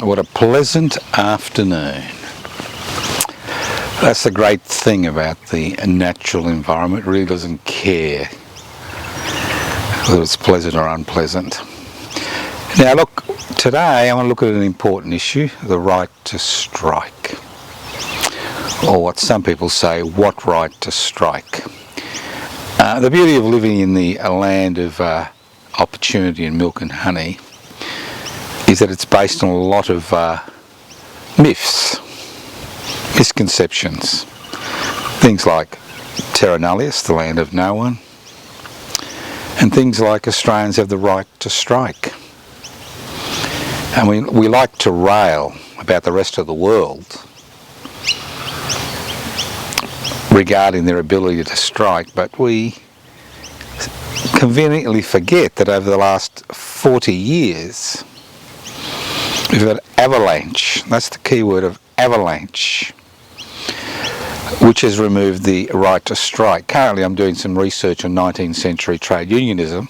What a pleasant afternoon. That's the great thing about the natural environment. It really doesn't care whether it's pleasant or unpleasant. Now look, today I want to look at an important issue, the right to strike. Or what some people say, what right to strike. The beauty of living in the land of opportunity and milk and honey is that it's based on a lot of myths, misconceptions. Things like terra nullius, the land of no one, and things like Australians have the right to strike. And we like to rail about the rest of the world regarding their ability to strike, but we conveniently forget that over the last 40 years we've had avalanche, that's the key word of avalanche, which has removed the right to strike. Currently I'm doing some research on 19th century trade unionism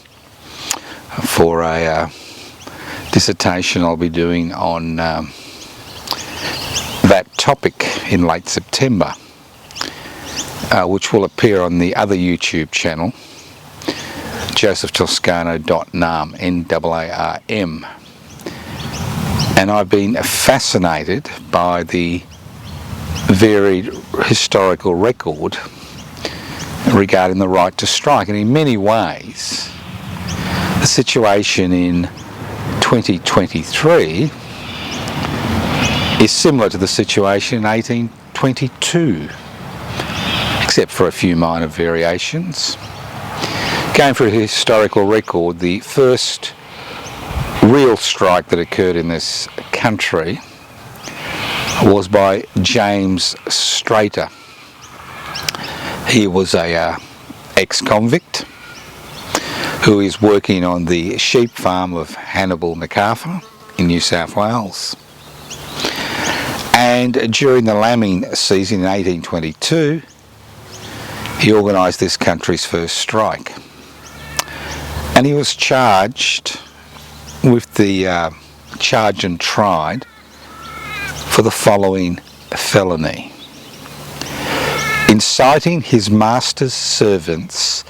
for a dissertation I'll be doing on that topic in late September, which will appear on the other YouTube channel, josephtoscano.nam, N-A-R-M. And I've been fascinated by the varied historical record regarding the right to strike, and in many ways the situation in 2023 is similar to the situation in 1822, except for a few minor variations. Going through the historical record, the first real strike that occurred in this country was by James Strater. He was a ex-convict who is working on the sheep farm of Hannibal MacArthur in New South Wales. And during the lambing season in 1822, he organised this country's first strike. And he was charged with the charged and tried for the following felony: inciting his master's servants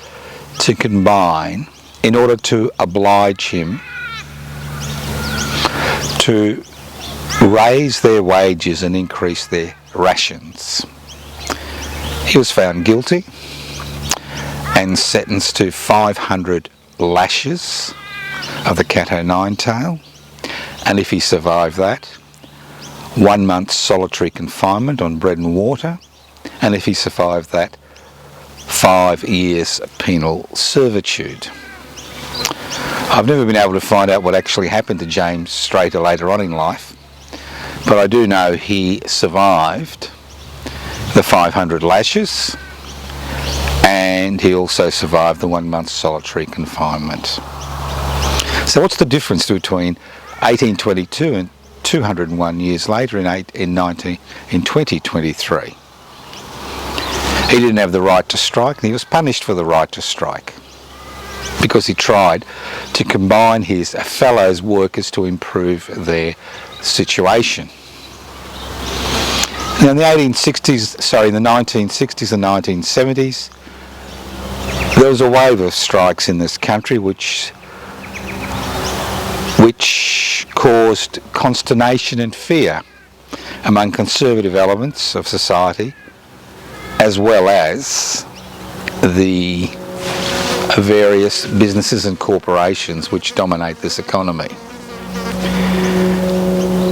to combine in order to oblige him to raise their wages and increase their rations. He was found guilty and sentenced to 500 lashes of the cat o' nine tail, and if he survived that, 1 month's solitary confinement on bread and water, and if he survived that, 5 years penal servitude. I've never been able to find out what actually happened to James Strater later on in life, but I do know he survived the 500 lashes, and he also survived the 1 month's solitary confinement. So what's the difference between 1822 and 201 years later in 2023? He didn't have the right to strike, and he was punished for the right to strike because he tried to combine his fellow workers to improve their situation. Now in the 1960s and 1970s, there was a wave of strikes in this country which caused consternation and fear among conservative elements of society, as well as the various businesses and corporations which dominate this economy.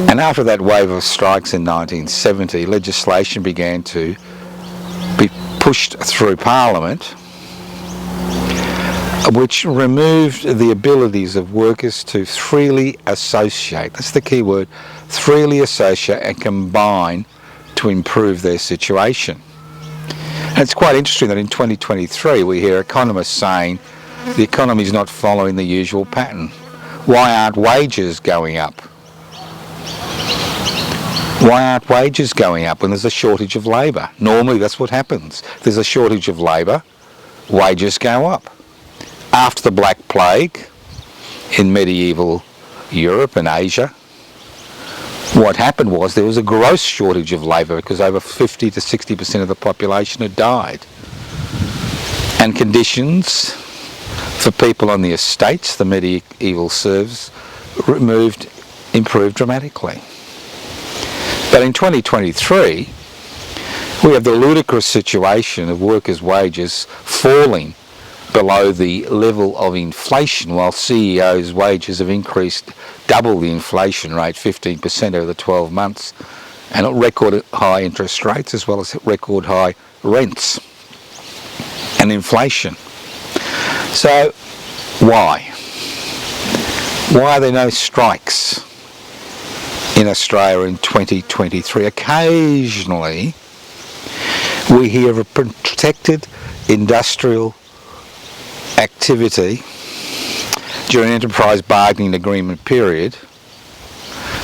And after that wave of strikes in 1970, legislation began to be pushed through Parliament which removed the abilities of workers to freely associate. That's the key word, freely associate and combine to improve their situation. And it's quite interesting that in 2023 we hear economists saying the economy is not following the usual pattern. Why aren't wages going up? Why aren't wages going up when there's a shortage of labour? Normally that's what happens. If there's a shortage of labour, wages go up. After the Black Plague in medieval Europe and Asia, What happened was there was a gross shortage of labour because over 50 to 60% of the population had died. And conditions for people on the estates, the medieval serfs, improved dramatically. But in 2023, we have the ludicrous situation of workers' wages falling below the level of inflation, while CEOs' wages have increased double the inflation rate, 15% over the 12 months, and at record high interest rates as well as record high rents and inflation. So why? Why are there no strikes in Australia in 2023? Occasionally we hear of a protected industrial activity during enterprise bargaining agreement period,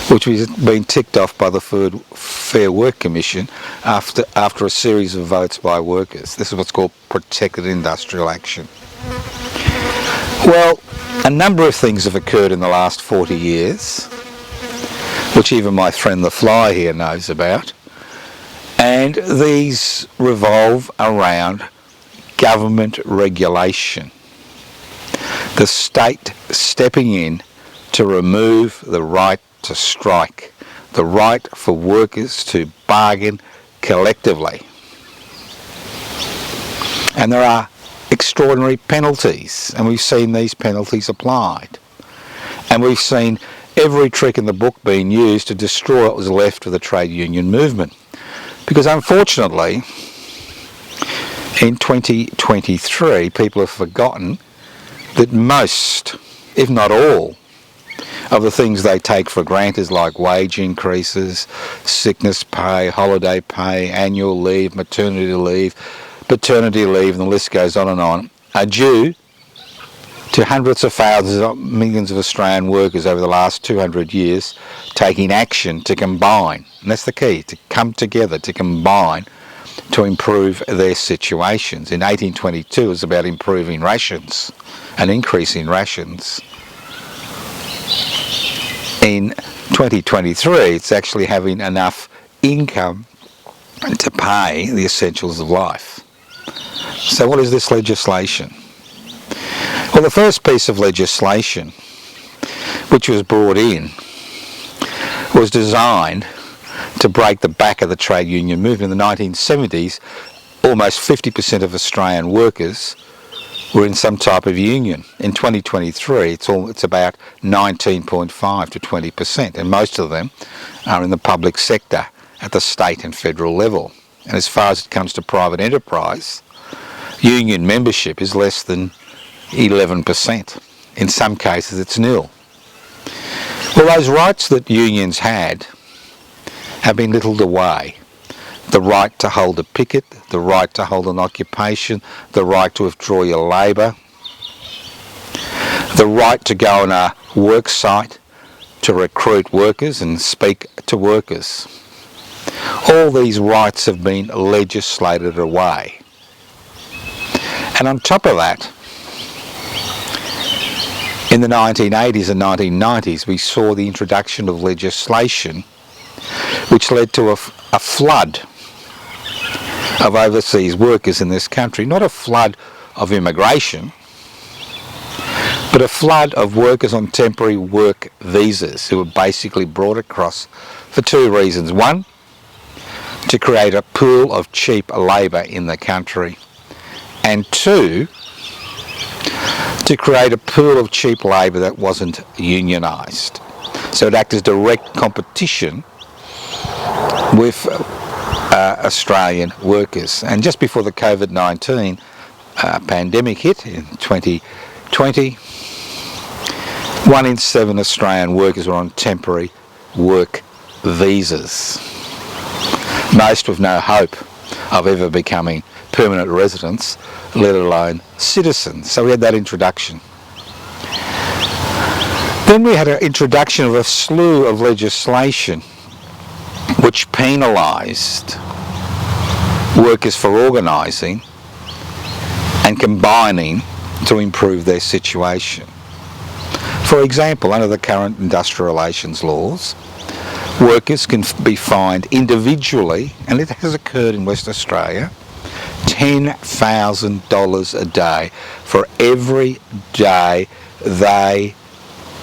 which has been ticked off by the Fair Work Commission after a series of votes by workers. This is what's called protected industrial action. Well, a number of things have occurred in the last 40 years, which even my friend the Fly here knows about, and these revolve around government regulation. The state stepping in to remove the right to strike, the right for workers to bargain collectively. And there are extraordinary penalties, and we've seen these penalties applied. And we've seen every trick in the book being used to destroy what was left of the trade union movement. Because unfortunately, in 2023, people have forgotten that most, if not all, of the things they take for granted, like wage increases, sickness pay, holiday pay, annual leave, maternity leave, paternity leave, and the list goes on, are due to hundreds of thousands of millions of Australian workers over the last 200 years taking action to combine. And that's the key, to come together, to combine to improve their situations. In 1822 it was about improving rations and increasing rations. In 2023 it's actually having enough income to pay the essentials of life. So what is this legislation? Well, the first piece of legislation which was brought in was designed to break the back of the trade union movement. In the 1970s, almost 50% of Australian workers were in some type of union. In 2023, it's about 19.5 to 20%, and most of them are in the public sector at the state and federal level. And as far as it comes to private enterprise, union membership is less than 11%. In some cases, it's nil. Well, those rights that unions had have been whittled away. The right to hold a picket, the right to hold an occupation, the right to withdraw your labour, the right to go on a work site to recruit workers and speak to workers. All these rights have been legislated away. And on top of that, in the 1980s and 1990s, we saw the introduction of legislation which led to a flood of overseas workers in this country. Not a flood of immigration, but a flood of workers on temporary work visas who were basically brought across for two reasons. One, to create a pool of cheap labour in the country, and two, to create a pool of cheap labour that wasn't unionised. So it acted as direct competition with Australian workers. And just before the COVID-19 pandemic hit in 2020, 1 in 7 Australian workers were on temporary work visas. Most with no hope of ever becoming permanent residents, let alone citizens. So we had that introduction. Then we had an introduction of a slew of legislation which penalised workers for organising and combining to improve their situation. For example, under the current industrial relations laws, workers can be fined individually, and it has occurred in West Australia, $10,000 a day for every day they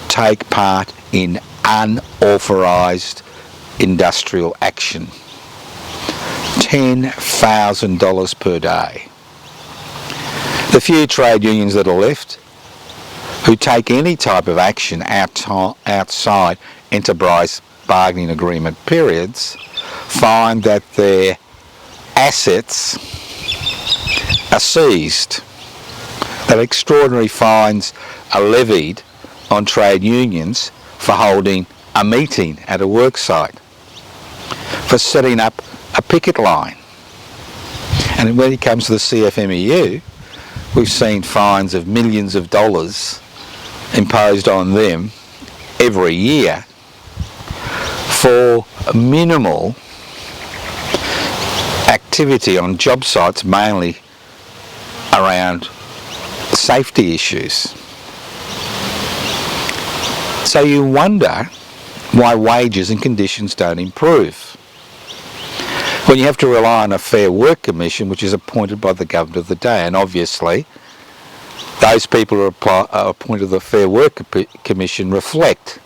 take part in unauthorised industrial action. $10,000 per day. The few trade unions that are left who take any type of action outside enterprise bargaining agreement periods find that their assets are seized, that extraordinary fines are levied on trade unions for holding a meeting at a work site, for setting up a picket line. And when it comes to the CFMEU, we've seen fines of millions of dollars imposed on them every year for minimal activity on job sites, mainly around safety issues. So you wonder why wages and conditions don't improve when you have to rely on a Fair Work Commission which is appointed by the government of the day. And obviously those people who are appointed to the Fair Work Commission reflect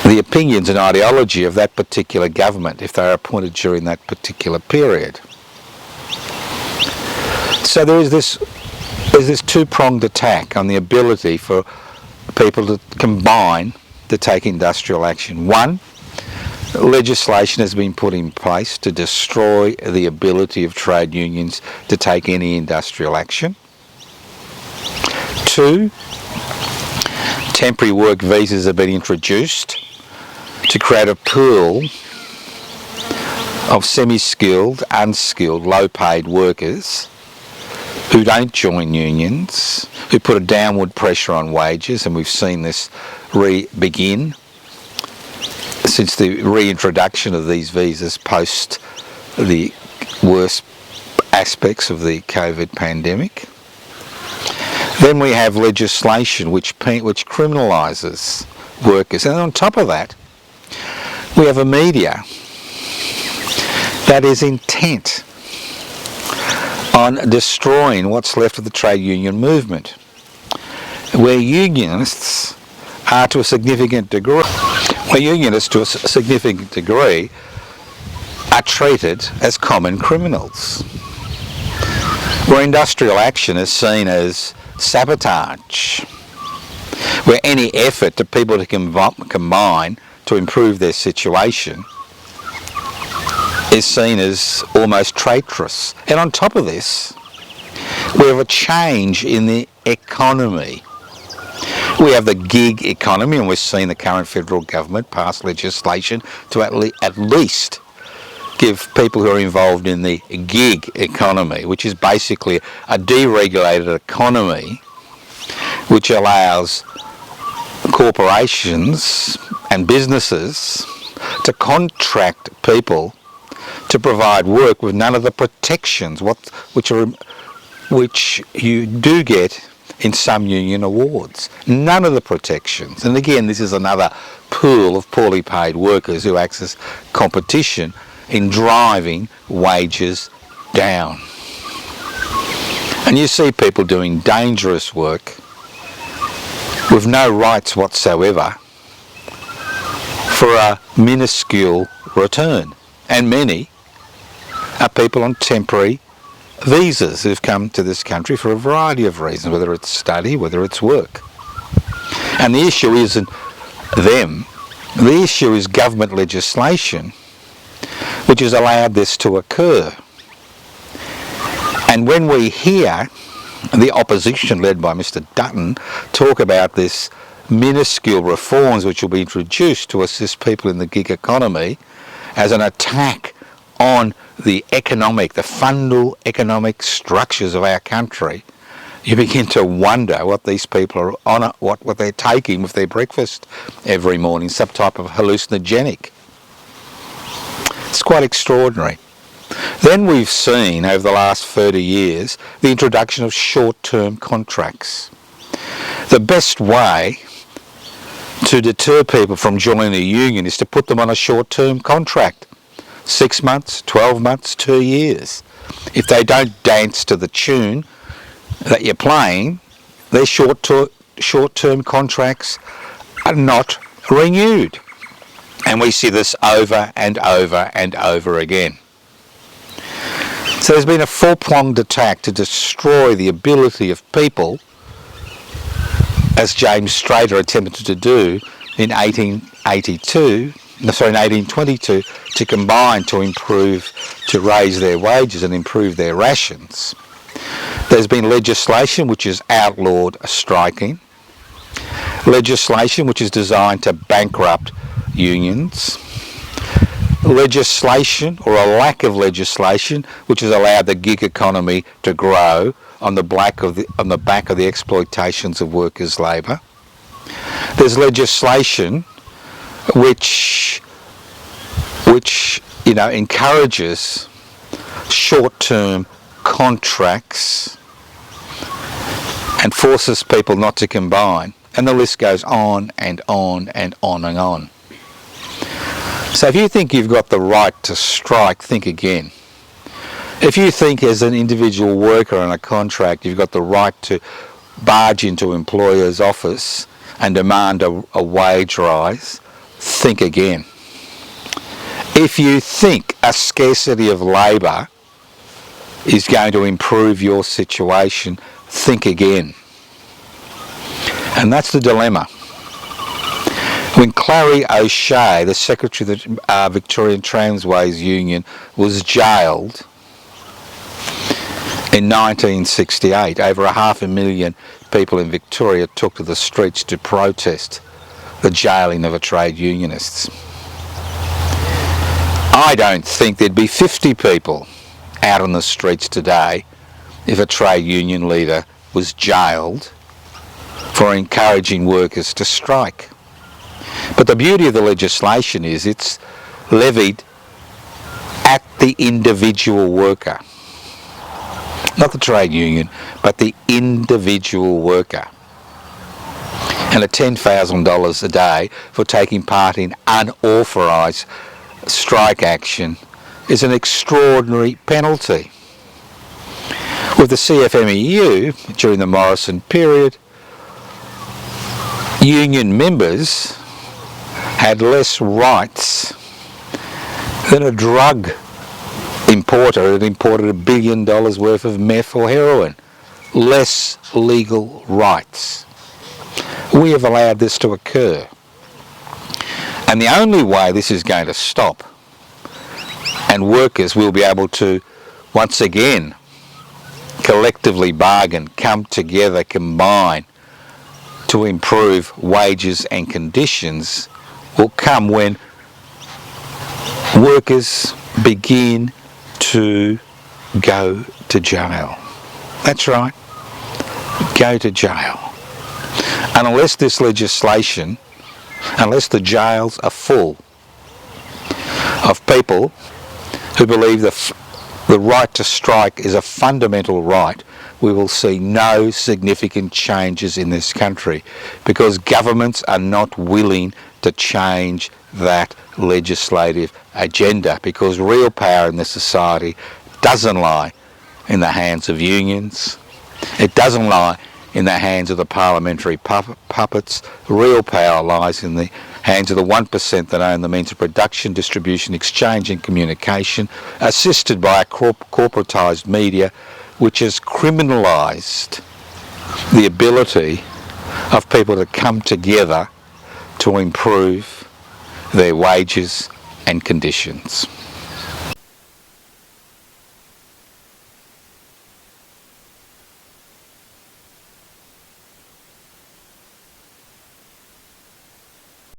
the opinions and ideology of that particular government if they are appointed during that particular period. So there's this two-pronged attack on the ability for people to combine to take industrial action. One, legislation has been put in place to destroy the ability of trade unions to take any industrial action. Two, temporary work visas have been introduced to create a pool of semi-skilled, unskilled, low-paid workers who don't join unions, who put a downward pressure on wages, and we've seen this begin since the reintroduction of these visas post the worst aspects of the COVID pandemic. Then we have legislation which criminalises workers, and on top of that we have a media that is intent on destroying what's left of the trade union movement, where unionists to a significant degree are treated as common criminals, where industrial action is seen as sabotage, where any effort to people to combine to improve their situation is seen as almost traitorous. And on top of this, we have a change in the economy. We have the gig economy, and we've seen the current federal government pass legislation to at least give people who are involved in the gig economy, which is basically a deregulated economy which allows corporations and businesses to contract people to provide work with none of the protections which you do get in some union awards. None of the protections. And again, this is another pool of poorly paid workers who acts as competition in driving wages down. And you see people doing dangerous work with no rights whatsoever for a minuscule return. And many are people on temporary visas who've come to this country for a variety of reasons, whether it's study, whether it's work. And the issue isn't them, the issue is government legislation which has allowed this to occur. And when we hear the opposition led by Mr. Dutton talk about this minuscule reforms which will be introduced to assist people in the gig economy as an attack on the fundamental economic structures of our country, you begin to wonder what these people are on, what they're taking with their breakfast every morning, some type of hallucinogenic. It's quite extraordinary. Then we've seen over the last 30 years the introduction of short-term contracts. The best way to deter people from joining a union is to put them on a short-term contract. 6 months, 12 months, 2 years. If they don't dance to the tune that you're playing, their short-term contracts are not renewed. And we see this over and over and over again. So there's been a full-pronged attack to destroy the ability of people, as James Strader attempted to do in 1822, to combine to improve, to raise their wages and improve their rations. There's been legislation which has outlawed striking, legislation which is designed to bankrupt unions, legislation or a lack of legislation which has allowed the gig economy to grow on the back of the exploitations of workers' labour. There's legislation which encourages short-term contracts and forces people not to combine, and the list goes on and on and on and on. So if you think you've got the right to strike, think again. If you think as an individual worker on a contract you've got the right to barge into employer's office and demand a wage rise, think again. If you think a scarcity of labour is going to improve your situation, think again. And that's the dilemma. When Clary O'Shea, the secretary of the Victorian Tramways Union, was jailed in 1968, over 500,000 people in Victoria took to the streets to protest the jailing of the trade unionists. I don't think there'd be 50 people out on the streets today if a trade union leader was jailed for encouraging workers to strike. But the beauty of the legislation is it's levied at the individual worker. Not the trade union, but the individual worker. And at $10,000 a day for taking part in unauthorised strike action is an extraordinary penalty. With the CFMEU, during the Morrison period, union members had less rights than a drug importer that imported $1 billion worth of meth or heroin. Less legal rights. We have allowed this to occur. And the only way this is going to stop, and workers will be able to once again collectively bargain, come together, combine to improve wages and conditions, will come when workers begin to go to jail. That's right, go to jail. And unless this legislation, unless the jails are full of people who believe the right to strike is a fundamental right, we will see no significant changes in this country, because governments are not willing to change that legislative agenda, because real power in this society doesn't lie in the hands of unions. It doesn't lie in the hands of the parliamentary puppets. Real power lies in the hands of the 1% that own the means of production, distribution, exchange and communication, assisted by a corporatised media which has criminalised the ability of people to come together to improve their wages and conditions.